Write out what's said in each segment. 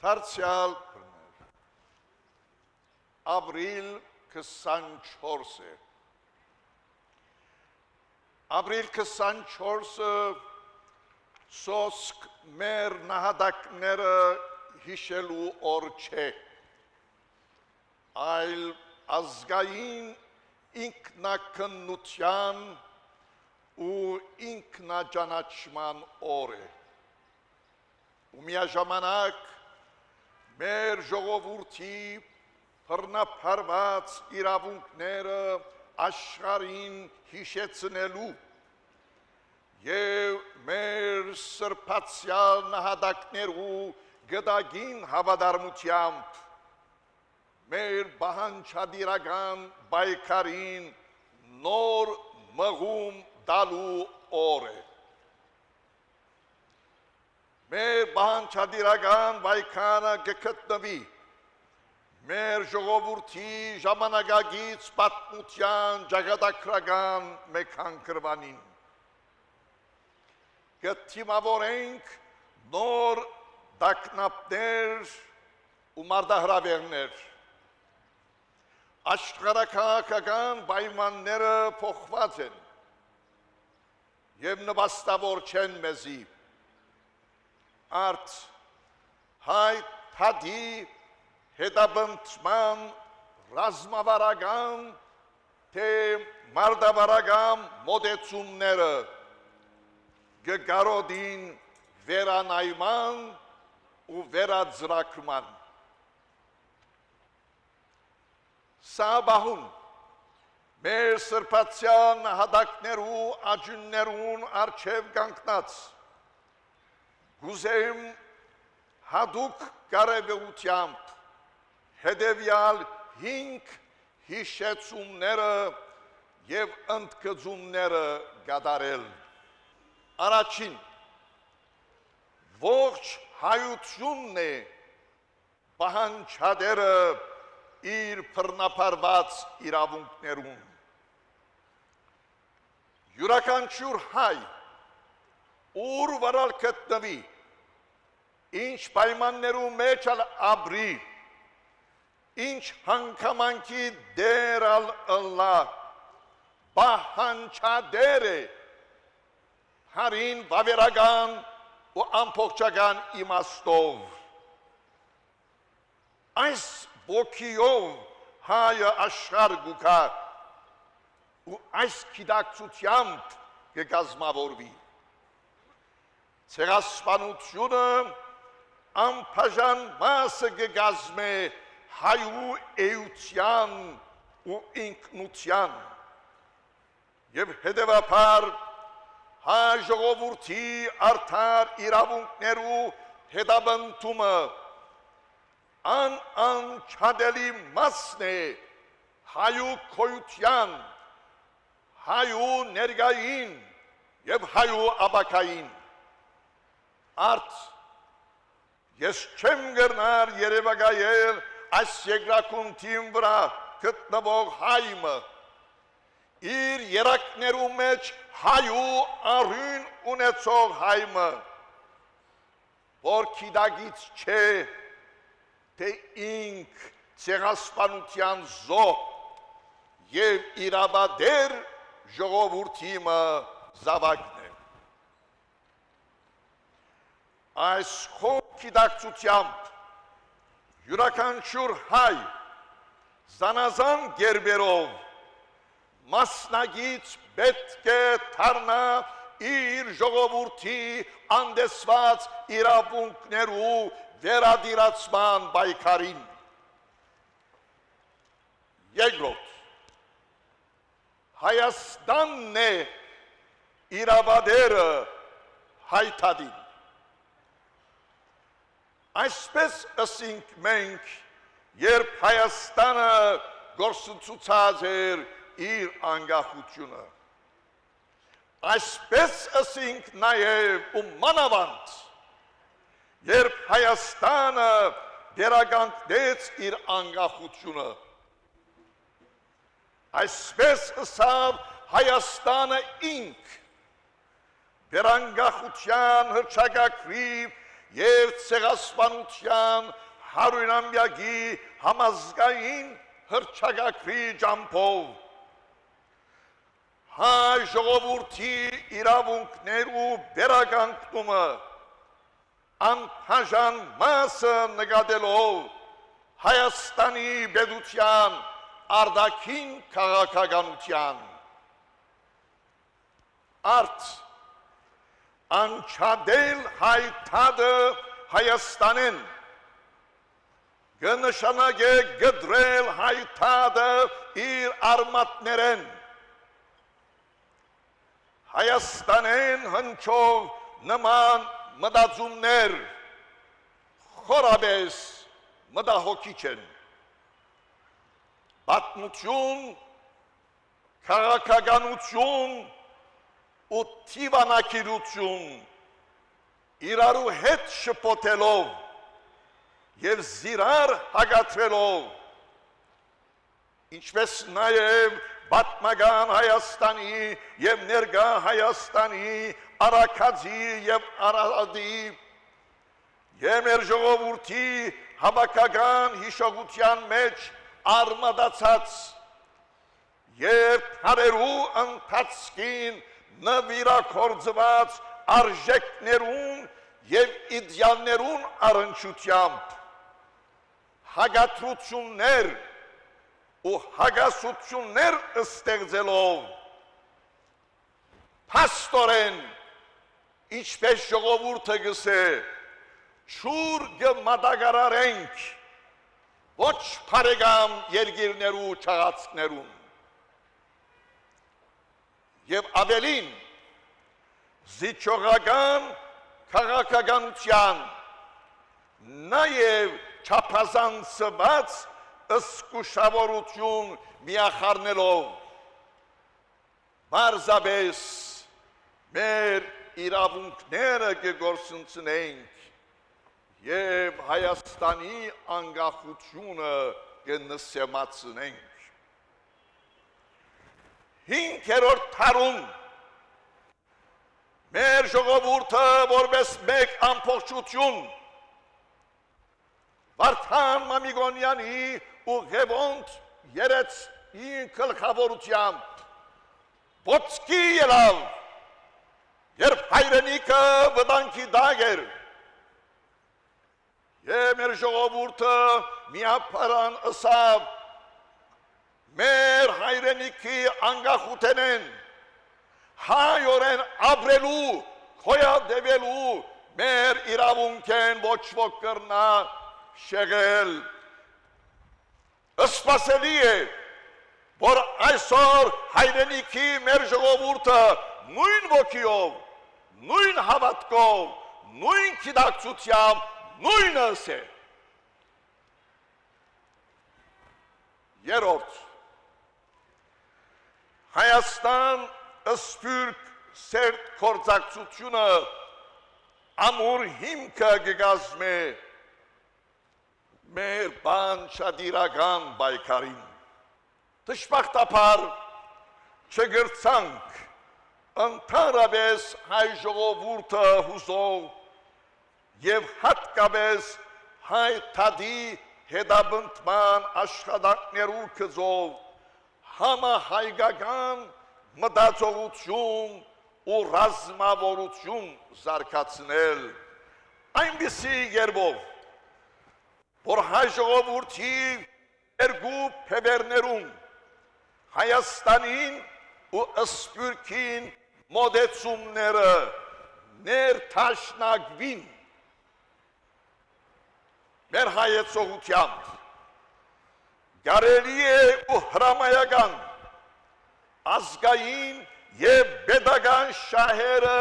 Դարձյալ ապրիլ 24 է։ Ապրիլ 24-ը սոսկ մեր նահատակները հիշելու օր չէ, այլ ազգային ինքնակնության ու ինքնաճանաչման օր է։ Ու միաժամանակ մեր ժողովրդի բռնապարված իրավունքները աշխարհին հիշեցնելու եւ մեր սրբացյալ նահատակներու գդագին հավատարմությամբ մեր բանջարական բայկարին նոր մղում տալու օր է։ Մեր բանջարական բայկարը կգտնվի մեր ժողովրդի ժամանակակից պատմության ճակատագրական մեքանքրվանին։ Կթիմավորենք նոր տագնապներ ու մարտահրավերներ։ Աշխարհաքաղաքական պայմանները փոխված են եւ նպաստավոր չեն մեզի։ Արդ հայ թադի հետապնդման ռազմավարական թե մարտավարական մոտեցումները գկարոդին վերանայման ու վերածրակման։ Սա բահուն մեր սրբացյալ նահատակներու աջուններուն արջև կանգնած գուզեմ հատուկ կարևորությամբ հետևյալ 5 հիշեցումները եւ ընդգծումները կատարել։ Առաջին ողջ հայությունն է պահանջադերը իր բռնապարված իրավունքներուն։ Յուրաքանչյուր հայ ուր վարալ գտնվի, ինչ պայմաններու մեջ ապրի, ինչ հանգամանքի դերալ ըլլա, պահանջադեր է հարին վավերական ու ամբողջական իմաստով։ Այս ոգիով հայը աշխարհ գուքա ու այս գիտակցությամբ կկազմավորվի։ Ցեղասպանությունը անբաժան մասը կկազմե հայու էության ու ինքնության եւ հետեւաբար հայ ժողովրդի արդար իրավունքներու հետապնդումը անչադելի մասն է հայու քոյության, հայու ներգային եւ հայու ապակային։ Արդ ես չեմ գռնար երևակայել այս երկրակունթին վրա գտնվող հայմը իր երակներու մեջ հայու արյուն ունեցող հայմը, որ գիտակից չէ, թե ինք ցեղասպանության զոհ եւ իրավադեր ժողովրդիմը զավակն է։ Այս գիտակցությամբ յուրաքանչյուր հայ զանազան գերբերով մասնագից պետք է դառնա իր ժողովրդի անդեսված իրավունքներու վերադիրացման պայքարին։ Երկրորդ, Հայաստանն է իրավադերը հայտադին։ Այսպես ասինք մենք, երբ Հայաստանը գործընծուցած էր իր անկախությունը։ Այսպես ասինք նաև ու մանավանդ, երբ Հայաստանը վերականգնեց իր անկախությունը։ Այսպես ասավ Հայաստանը ինք վերանկախության հռչակագրի և ցեղասպանության հարյուրամյակի համազգային հռչակագրի ջամփով հայ ժողովրդի իրավունքներ ու վերականգնումը անհաժան մասը նկատելով Հայաստանի պետության արտաքին քաղաքականության արդ անչադել հայթադը Հայաստանեն կնշանակե գդրել հայթադը իր արմատներեն Հայաստանեն հնչով նման մտածումներ խորաբես մտահոգիչ են պատմություն քաղաքականություն ու թիվանակիրություն իրարու հետ շփոթելով և զիրար հագացրելով ինչպես նաև պատմական Հայաստանի և ներկա Հայաստանի առաքածի և արարածի և մեր ժողովրդի հավաքական հիշողության մեջ արմատացած և հարերու ընթացքին նվիրակորձված արժեքներուն և իդեալներուն առնչությամբ հագատրություններ ու հագասություններ ստեղծելով փաստորեն ինչպես ժողովուրդը գսե շուր կմատակարարենք ոչ բարեկամ երկիրներու չաղացքներուն և ավելին զիջողական քաղաքականության նաև չափազանցված զգուշավորություն միախառնելով պարզապես մեր իրավունքները կգործընծնենք և Հայաստանի անկախությունը կնսեմացնենք հինգերորդ դարում մեր ժողովուրդը որպես մեկ ամբողջություն Վարդան Մամիկոնյանի ու Ղևոնդ Երեցի գլխավորությամբ ոտքի ելավ, երբ հայրենիքը վտանգի տակ էր, և մեր ժողովուրդը միապարան ըսավ մեր հայրենիքի անկախութենեն հայորեն ապրելու, գոյատևելու մեր իրավունքեն ոչ ոք կրնա շեղել։ Սպասելի է, որ այսօր հայրենիքի մեր ժողովուրդը նույն ոգիով, նույն հավատքով, նույն գիտակցությամբ նույնս է։ Երրորդ Հայաստան սփյուռք սերտ գործակցությունը ամուր հիմքը կգազմե մեր բանջարական պայքարին։ Դժբախտաբար չգրցանք ընդհանրապես հայ ժողովուրդը հուսով և հատկապես հայ թադի հետապնդման աշխատանքներու գծով համահայկական մտածողություն ու ռազմավարություն զարգացնել այնպիսի կերպով, որ հայ ժողովրդի երկու փեբերներում Հայաստանին ու սփյուռքին մոտեցումները ներդաշնակվին մեր հայեցողությամբ կարելի է ու հրամայական ազգային և պետական շահերը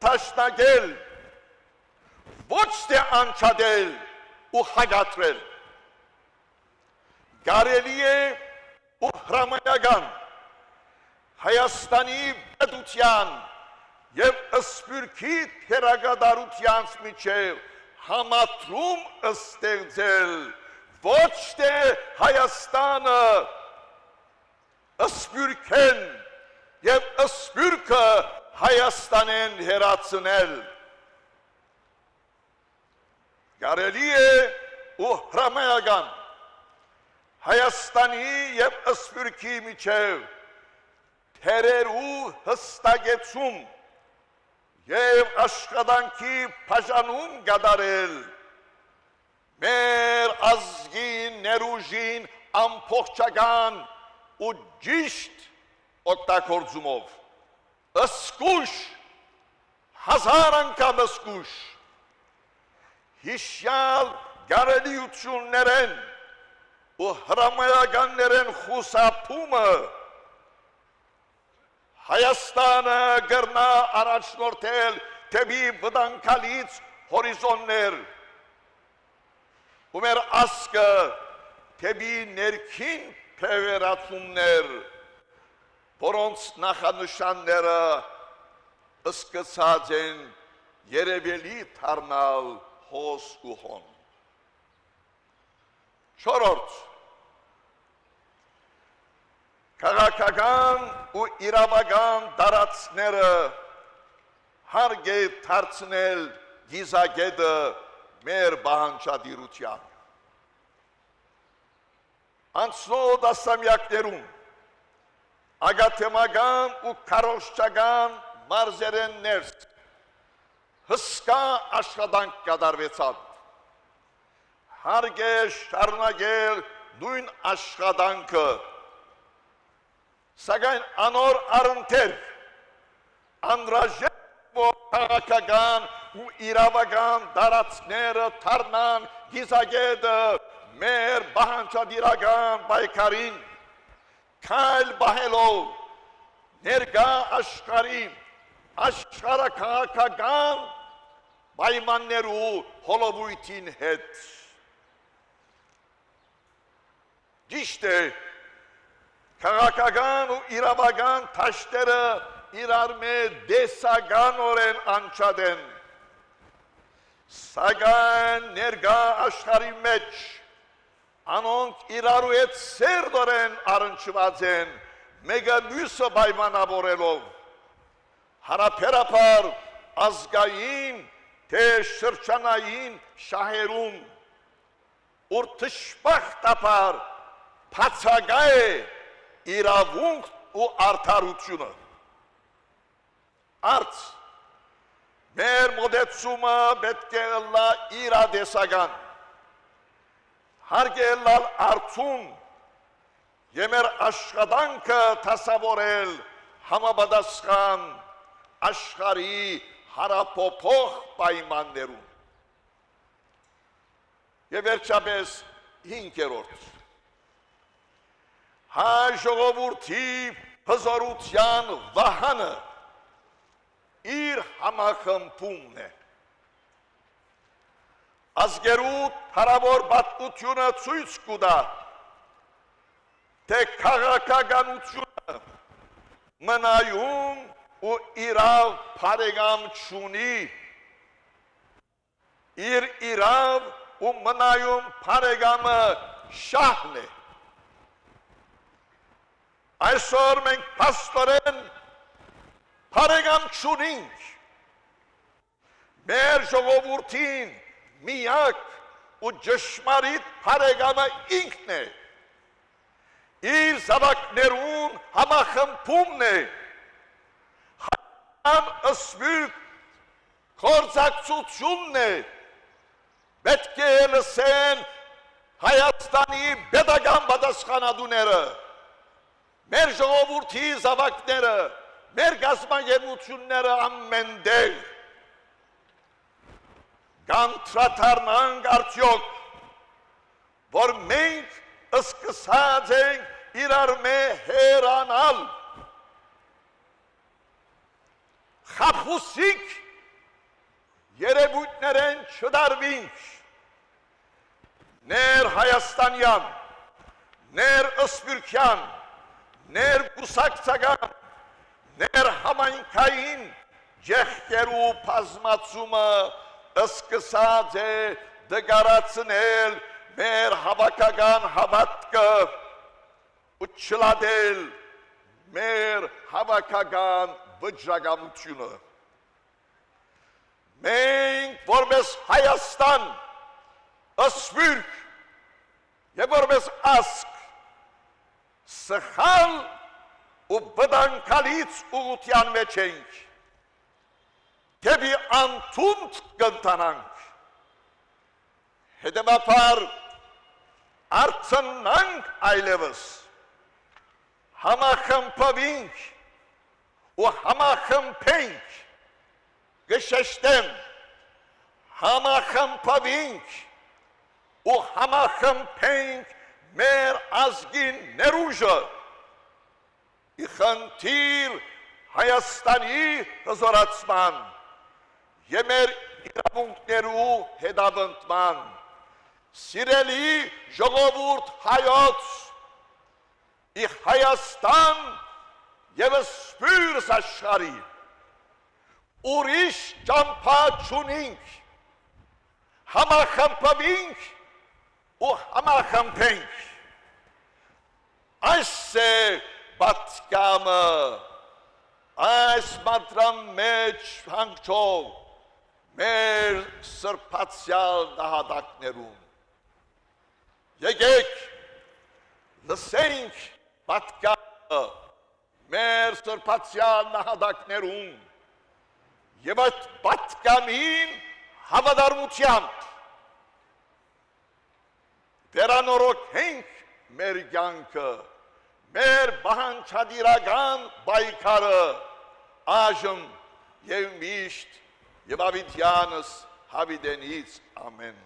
դաշնակել, ոչ թե անչադել ու հագատրել։ Կարելի է ու հրամայական Հայաստանի պետության և սփյուռքի թերակատարությանց միջև համադրում ստեղծել, ոչ թե Հայաստանը սփյուռքեն և սփյուռքը Հայաստանեն հեռացնել։ կարելի է ու հրամայական Հայաստանի և Սփյուռքի միջև թերերու հստակեցում և աշխատանքի բաժանում կատարել մեր ազգի ներուժին ամբողջական ու ճիշտ օգտագործումով, զգույշ, հազար անգամ զգույշ, հիշյալ կարելիություններեն ու հրամայականներեն խուսափումը Հայաստանը կրնա առաջնորդել դեպի վտանգալից հորիզոններ ու մեր ազգը դեպի ներքին փրկարարություններ, որոնց նախանշանները սկսած են երևելի դառնալ հոս ու հոն։ Չորրորդ, քաղաքական ու իրավական տարածքները հարկ է դարձնել գիզակետը մեր պահանջատիրության։ Անցնող տասնամյակներում ագաթեմական ու քարոզչական մարզերեն ներս հսկա աշխատանք կատարվեցավ։ Հարկ է շարունակել նույն աշխատանքը, սակայն անոր առընթեր անհրաժեշտ որ քաղաքական ու իրավական տարածքները դառնան գիզակետը մեր պահանջատիրական պայքարին քայլ բահելով ներկա աշխարհի աշխարհաքաղաքական պայմաններու հոլովույթին հետ։ Ճիշտ է, քաղաքական ու իրավական թաշտերը իրար մեջ դեսականորեն անջատեն, սակայն ներկա աշխարհի մեջ անոնք իրարու հետ սերտորեն առնչված են, մեկը մյուսը պայմանավորելով, հարաբերաբար ազգային թե շրջանային շահերում, ուր դժբախտաբար բացակա է իրավունք ու արդարությունը։ Արդ մեր մոտեցումը պետք է ըլլա իրատեսական, հարկ է ըլլալ արդուն և մեր աշխատանքը դասավորել համապատասխան աշխարհի հարափոփող պայմաններում։ Եվ վերջապես հինգերորդ, հայ ժողովրդի հզորության վահանը իր համախմբումն է։ Ազգերու հարավոր պատմությունը ցույց կտա, թե քաղաքականությունը մնայուն ու իրավ բարեկամ չունի, իր իրավ ու մնայուն բարեկամը շահն է։ Այսօր մենք փաստորեն բարեկամ չունենք, մեր ժողովրդին միակ ու ճշմարիտ բարեկամը ինքն է, իր զավակներուն համախմբումն է, հայկական սփյուռք գործակցությունն է, պետք է լսեն Հայաստանի պետական պատասխանատուները, մեր ժողովրդի զավակները, մեր գազագերությունները ամենտեղ կանտրադառնանք արդյոք, որ մենք սկսած ենք իրար մեջ հեռանալ, խաբուսիկ երևույթներեն չդարվինք, ներ հայաստանյան, ներ սփյուռքյան, ներ կուսակցական, ներ համայնքային ջեղքերու բազմացումը սկսած է դգարացնել մեր հավաքական հավատքը ու չլատել մեր հավաքական վճռականությունը։ Մենք որպես Հայաստան ըսվիրք և որպես ասկ սխալ ու վտանգալից ուղղության մեջ ենք, դեպի անցունդ կընթանանք, հետևաբար արցնանք այլևս, համախմբվենք ու համախմբենք, կշեշտեմ, համախմբվենք ու համախմբենք մեր ազգին ներուժը, իխնդիր Հայաստանի հզորացման և մեր իրավունքներու հետապնդման, սիրելի ժողովուրդ հայոց, ի Հայաստան և սպյուրս աշխարի, ուրիշ ճամփա չունենք, համախմբվենք ու համախմբենք, այս է պատկամը, այս մադրամ մեջ հանգչով մեր սրբացյալ նահատակներում, եկեք լսենք պատկամը մեր սրբացյալ նահատակներում և այդ պատկամին հավատարմությամբ վերանորոգենք մեր կյանքը, մեր բանջարական պայքարը այժմ և միշտ և ավիտյանս հավիտենից ամեն։